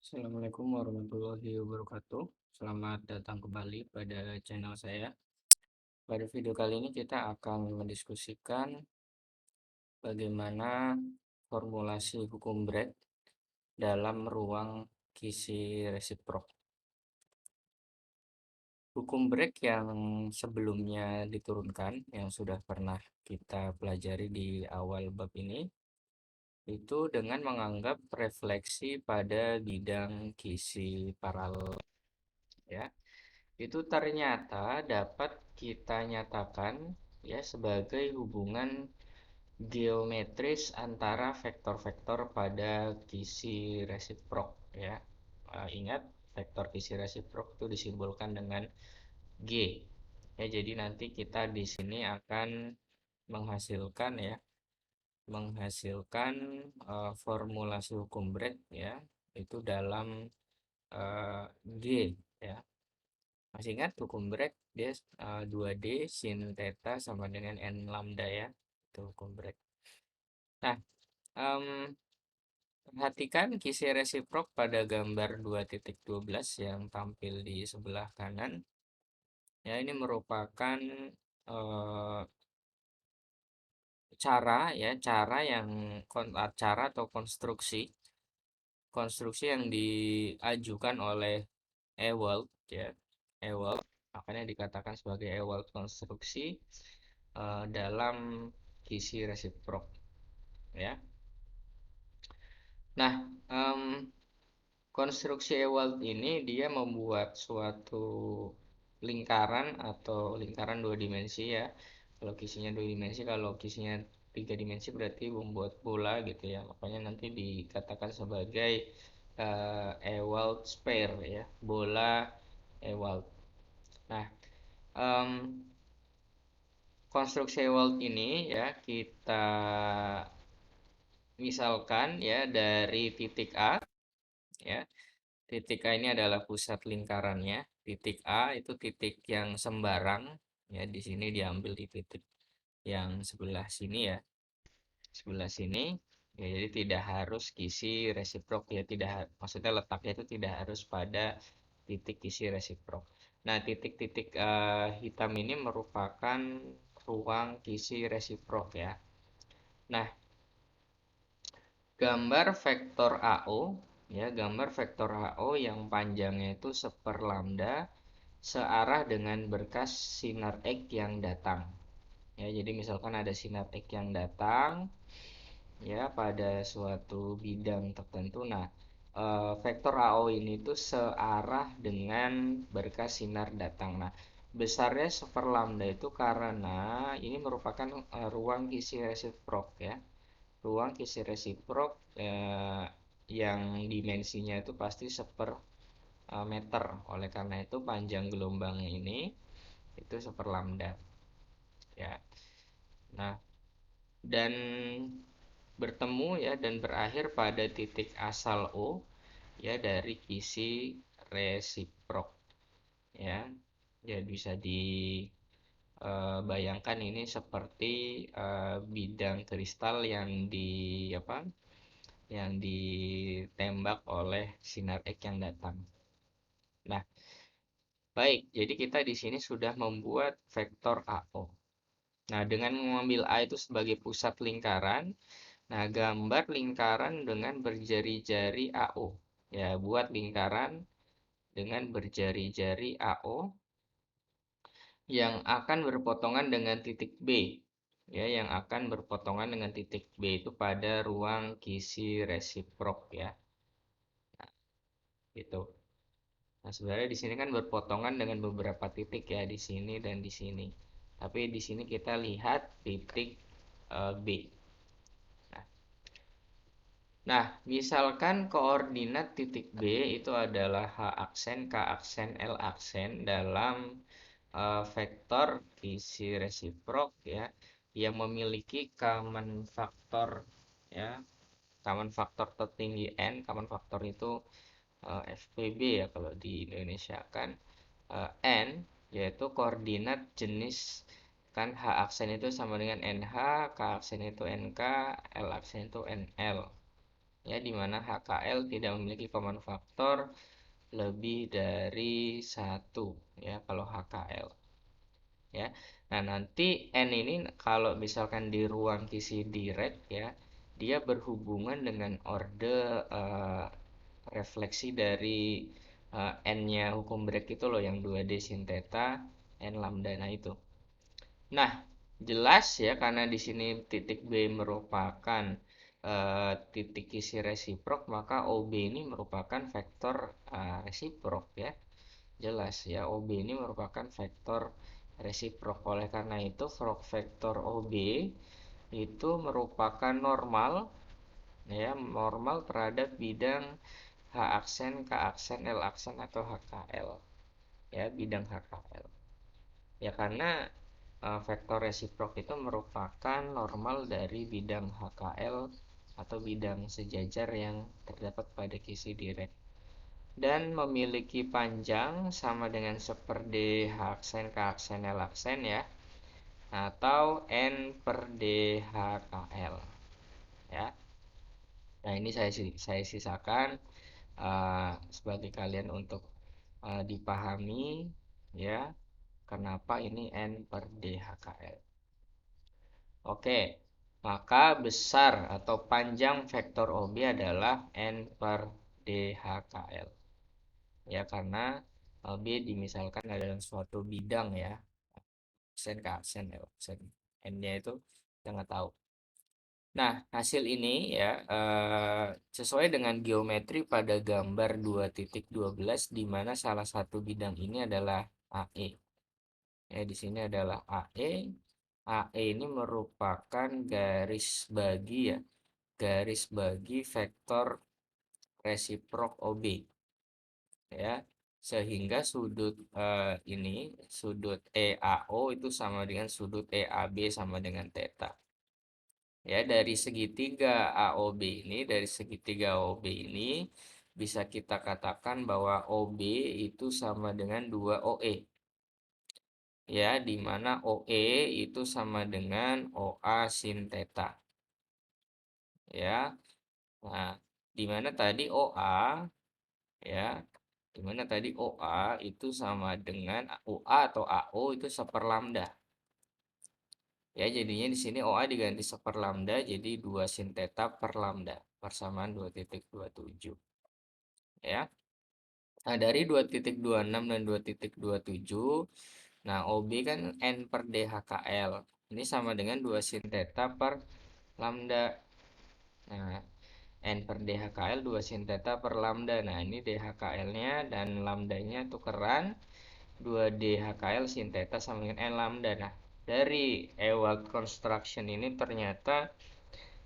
Assalamualaikum warahmatullahi wabarakatuh. Selamat datang kembali pada channel saya. Pada video kali ini kita akan mendiskusikan bagaimana formulasi hukum Bragg dalam ruang kisi resiprok. Hukum Bragg yang sebelumnya diturunkan, yang sudah pernah kita pelajari di awal bab ini, itu dengan menganggap refleksi pada bidang kisi paralel, ya. Itu ternyata dapat kita nyatakan ya sebagai hubungan geometris antara vektor-vektor pada kisi resiprok, ya. Ingat, vektor kisi resiprok itu disimbolkan dengan G. Ya, jadi nanti kita di sini akan menghasilkan formulasi hukum Bragg, ya, itu dalam G, ya. Masih ingat hukum Bragg? Dia 2D sin theta sama dengan n lambda, ya. Itu hukum Bragg. Nah, em, perhatikan kisi resiprok pada gambar 2.12 yang tampil di sebelah kanan. Ya, ini merupakan eh, cara atau konstruksi yang diajukan oleh Ewald, ya. Ewald, makanya dikatakan sebagai Ewald konstruksi dalam kisi resiprok, ya. Nah, konstruksi Ewald ini dia membuat suatu lingkaran atau lingkaran dua dimensi, ya. Kalau kisinya dua dimensi, kalau kisinya tiga dimensi berarti membuat bola gitu, ya. Makanya nanti dikatakan sebagai Ewald sphere, ya, bola Ewald. Nah, em, konstruksi Ewald ini, ya, kita misalkan, ya, dari titik A, ya. Titik A ini adalah pusat lingkarannya. Titik A itu titik yang sembarang, ya. Di sini diambil di titik yang sebelah sini, ya. Sebelah sini, ya, jadi tidak harus kisi resiprok, ya. Maksudnya letaknya itu tidak harus pada titik kisi resiprok. Nah, titik-titik hitam ini merupakan ruang kisi resiprok, ya. Nah, gambar vektor AO, ya, gambar vektor AO yang panjangnya itu 1/lambda searah dengan berkas sinar X yang datang. Ya, jadi misalkan ada sinar X yang datang, ya, pada suatu bidang tertentu. Nah, vektor AO ini tuh searah dengan berkas sinar datang. Nah, besarnya 1/lambda itu karena ini merupakan ruang kisi resiprok, ya. Ruang kisi resiprok yang dimensinya itu pasti 1/meter. Oleh karena itu panjang gelombangnya ini itu 1/lambda, ya. Nah, dan bertemu, ya, dan berakhir pada titik asal O, ya, dari kisi resiprok, ya. Jadi bisa dibayangkan ini seperti bidang kristal yang ditembak oleh sinar X yang datang. Nah, baik, jadi kita di sini sudah membuat vektor AO. Nah, dengan mengambil A itu sebagai pusat lingkaran, nah, gambar lingkaran dengan berjari-jari AO. Ya, buat lingkaran dengan berjari-jari AO yang akan berpotongan dengan titik B. Ya, yang akan berpotongan dengan titik B itu pada ruang kisi resiprok, ya. Nah, gitu. Nah, sebenarnya di sini kan berpotongan dengan beberapa titik, ya, di sini dan di sini. Tapi di sini kita lihat titik B. Nah, misalkan koordinat titik B itu adalah H aksen, K aksen, L aksen dalam vektor kisi resiprok, ya, yang memiliki common faktor, ya, common faktor tertinggi n. Common faktor itu FPB, ya, kalau di Indonesia kan n, yaitu koordinat jenis, kan H aksen itu sama dengan NH, K aksen itu NK, L aksen itu NL. ya, di mana HKL tidak memiliki common faktor lebih dari satu, ya, kalau HKL, ya. Nah, nanti N ini kalau misalkan di ruang kisi direct, ya, dia berhubungan dengan orde refleksi dari N-nya hukum break itu loh, yang 2D sin theta N lambda. Nah, itu. Nah, jelas ya, karena di sini titik B merupakan titik isi resiprok, maka OB ini merupakan vektor resiprok, ya. Jelas ya, OB ini merupakan vektor resiprok. Oleh karena itu, vektor OB itu merupakan normal, ya, normal terhadap bidang H aksen, K aksen, L aksen atau HKL, ya, bidang HKL. Ya, karena vektor resiprok itu merupakan normal dari bidang HKL atau bidang sejajar yang terdapat pada kisi direct, dan memiliki panjang sama dengan D H aksen, K aksen, L aksen, ya, atau N per D H KL, ya. Nah, ini saya sisakan sebagai kalian untuk dipahami, ya, kenapa ini N per D H KL. Oke, maka besar atau panjang vektor OB adalah N per DHKL. Ya, karena OB dimisalkan adalah suatu bidang, ya. Aksen ke aksen, ya, aksen. N-nya itu kita nggak tahu. Nah, hasil ini, ya, sesuai dengan geometri pada gambar 2.12, di mana salah satu bidang ini adalah AE. Ya, di sini adalah AE. AE ini merupakan garis bagi, ya, garis bagi vektor resiprok OB, ya, sehingga sudut ini, sudut EAO itu sama dengan sudut EAB sama dengan theta, ya. Dari segitiga AOB ini, dari segitiga AOB ini bisa kita katakan bahwa OB itu sama dengan 2 OE, ya, di mana OE itu sama dengan OA sin theta, ya. Nah, di mana tadi OA, ya, di mana tadi OA itu sama dengan OA atau AO itu seperlambda. Ya, jadinya di sini OA diganti seperlambda jadi 2 sin theta per lambda, persamaan 2.27, ya. Nah, dari 2.26 dan 2.27, nah OB kan N per DHKL. Ini sama dengan 2 sin theta per lambda. Nah, N per DHKL 2 sin theta per lambda. Nah, ini DHKL-nya dan lambdanya tukeran, 2DHKL sin theta sama dengan N lambda. Nah, dari Ewald construction ini ternyata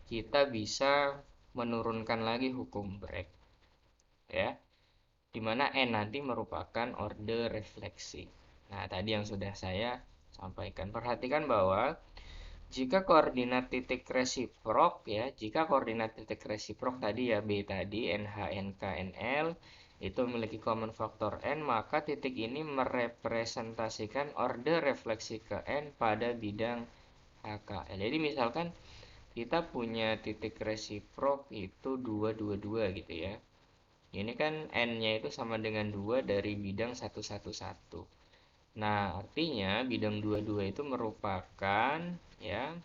kita bisa menurunkan lagi hukum break, ya, dimana N nanti merupakan orde refleksi. Nah, tadi yang sudah saya sampaikan, perhatikan bahwa jika koordinat titik resiprok, ya, jika koordinat titik resiprok tadi, ya, B tadi NH, NK, NL itu memiliki common factor N, maka titik ini merepresentasikan orde refleksi ke N pada bidang HKL. Jadi misalkan kita punya titik resiprok itu 2, 2, 2 gitu, ya. Ini kan N-nya itu sama dengan 2 dari bidang 1, 1, 1. Nah, artinya bidang 2, 2 itu merupakan, ya,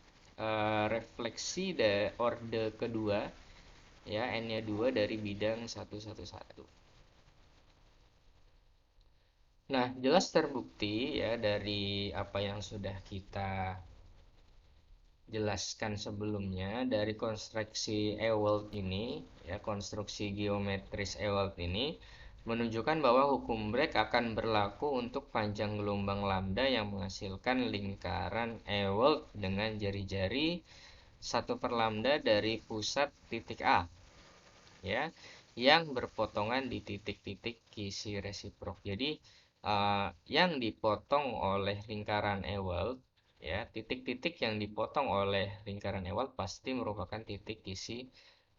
refleksi dari orde kedua, ya, N-nya 2 dari bidang 1, 1, 1. Nah, jelas terbukti, ya, dari apa yang sudah kita jelaskan sebelumnya, dari konstruksi Ewald ini, ya, konstruksi geometris Ewald ini menunjukkan bahwa hukum break akan berlaku untuk panjang gelombang lambda yang menghasilkan lingkaran Ewald dengan jari-jari 1 per lambda dari pusat titik A, ya, yang berpotongan di titik-titik kisi resiprok. Jadi yang dipotong oleh lingkaran Ewald, ya, titik-titik yang dipotong oleh lingkaran Ewald pasti merupakan titik kisi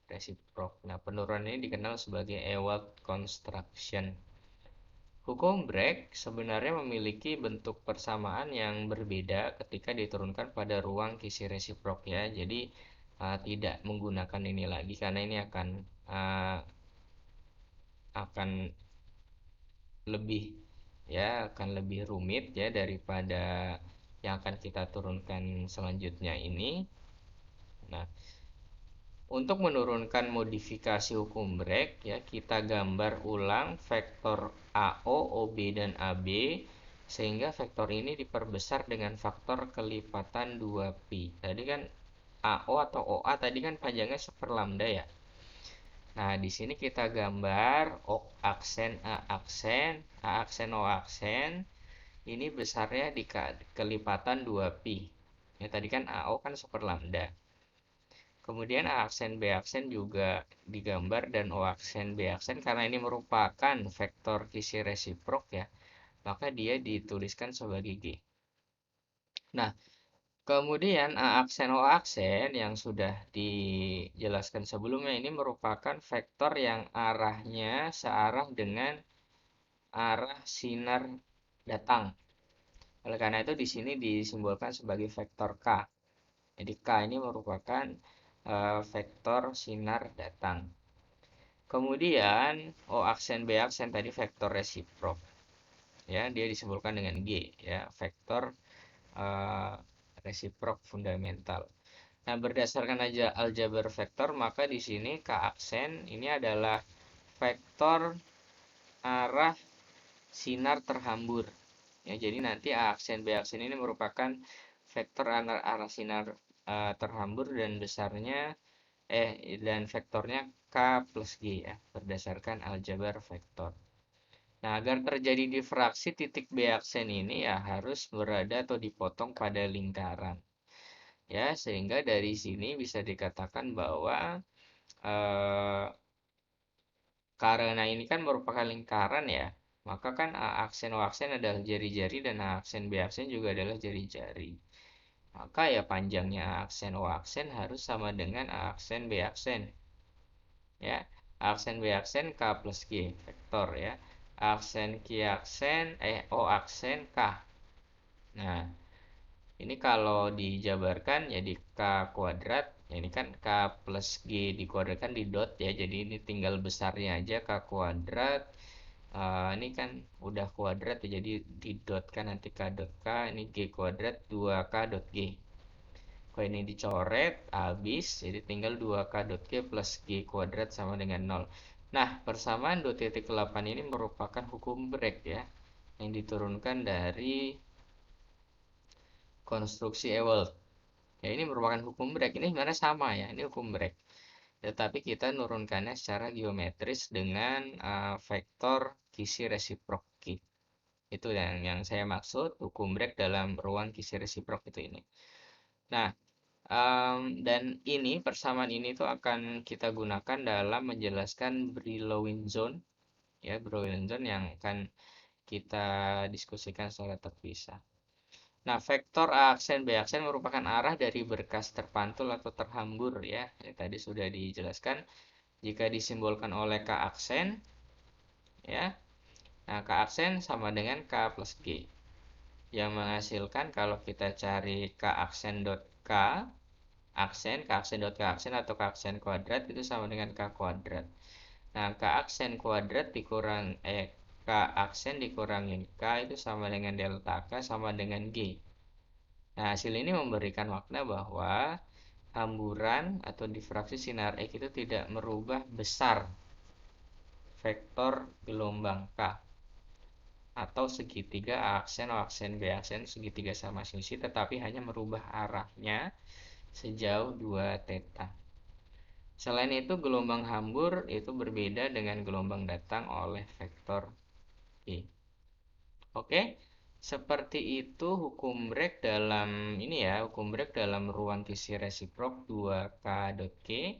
resiprok. Nah, penurunan ini dikenal sebagai Ewald construction. Hukum break sebenarnya memiliki bentuk persamaan yang berbeda ketika diturunkan pada ruang kisi resiprok, ya. Jadi tidak menggunakan ini lagi karena ini akan lebih akan lebih rumit ya daripada yang akan kita turunkan selanjutnya ini. Nah, untuk menurunkan modifikasi hukum break ya, kita gambar ulang vektor AO, OB dan AB sehingga vektor ini diperbesar dengan faktor kelipatan 2pi. Tadi kan AO atau OA tadi kan panjangnya 1 lambda ya. Nah, di sini kita gambar O aksen, A aksen, A aksen, O aksen. Ini besarnya di kelipatan 2pi. Ya, tadi kan AO kan 1 lambda. Kemudian A aksen B aksen juga digambar dan O aksen B aksen karena ini merupakan vektor kisi resiprok ya, maka dia dituliskan sebagai G. Nah, kemudian A aksen O aksen yang sudah dijelaskan sebelumnya ini merupakan vektor yang arahnya searah dengan arah sinar datang. Oleh karena itu di sini disimbolkan sebagai vektor K. Jadi K ini merupakan vektor sinar datang. Kemudian O aksen B aksen tadi vektor resiprok. Ya, dia disebutkan dengan G ya, vektor uh, resiprok fundamental. Nah, berdasarkan aja aljabar vektor, maka di sini K aksen ini adalah vektor arah sinar terhambur. Ya, jadi nanti A aksen B aksen ini merupakan vektor arah sinar terhambur dan besarnya dan vektornya K plus G ya, berdasarkan aljabar vektor. Nah, agar terjadi difraksi titik B aksen ini ya harus berada atau dipotong pada lingkaran. Ya, sehingga dari sini bisa dikatakan bahwa karena ini kan merupakan lingkaran ya, maka kan A aksen O aksen adalah jari-jari dan A aksen B aksen juga adalah jari-jari. Maka ya panjangnya A aksen O aksen harus sama dengan A aksen B aksen. Ya, A aksen B aksen K plus G vektor ya. A aksen Q aksen O aksen K. Nah, ini kalau dijabarkan jadi K kuadrat, ya ini kan K plus G dikuadratkan di dot ya, jadi ini tinggal besarnya aja K kuadrat. Ini kan udah kuadrat ya, jadi di dot kan nanti K dot K, ini G kuadrat 2K dot G. Kalau ini dicoret, habis, jadi tinggal 2K dot G plus G kuadrat sama dengan 0. Nah, persamaan 2.8 ini merupakan hukum break ya, yang diturunkan dari konstruksi Ewald. Ya, ini merupakan hukum break. Ini sebenarnya sama ya, ini hukum break. Tetapi kita nurunkannya secara geometris dengan vektor kisi resiprok Q. Itu yang saya maksud hukum break dalam ruang kisi resiprok itu ini. Nah, dan ini persamaan ini tuh akan kita gunakan dalam menjelaskan Brillouin zone ya, Brillouin zone yang akan kita diskusikan secara terpisah. Nah, vektor A aksen B aksen merupakan arah dari berkas terpantul atau terhambur ya. Tadi sudah dijelaskan jika disimbolkan oleh K aksen ya. Nah, K aksen sama dengan K plus G. Yang menghasilkan kalau kita cari K aksen dot K aksen, K aksen dot K aksen atau K aksen kuadrat itu sama dengan K kuadrat. Nah, K aksen kuadrat K aksen dikurangin K itu sama dengan delta K sama dengan G. Nah, hasil ini memberikan makna bahwa hamburan atau difraksi sinar X itu tidak merubah besar vektor gelombang K atau segitiga A aksen O aksen B aksen segitiga sama sisi, tetapi hanya merubah arahnya sejauh 2 theta. Selain itu, gelombang hambur itu berbeda dengan gelombang datang oleh vektor E. Oke, seperti itu hukum break dalam ini ya, hukum break dalam ruang kisi resiprok 2K dot G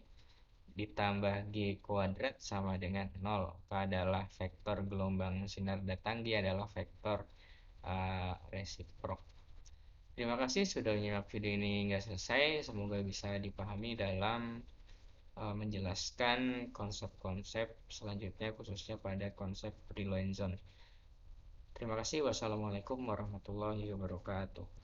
ditambah G kuadrat sama dengan 0. K adalah vektor gelombang sinar datang, G adalah vektor resiprok. Terima kasih sudah menyimak video ini hingga selesai. Semoga bisa dipahami dalam menjelaskan konsep-konsep selanjutnya khususnya pada konsep Brillouin zone. Terima kasih. Wassalamualaikum warahmatullahi wabarakatuh.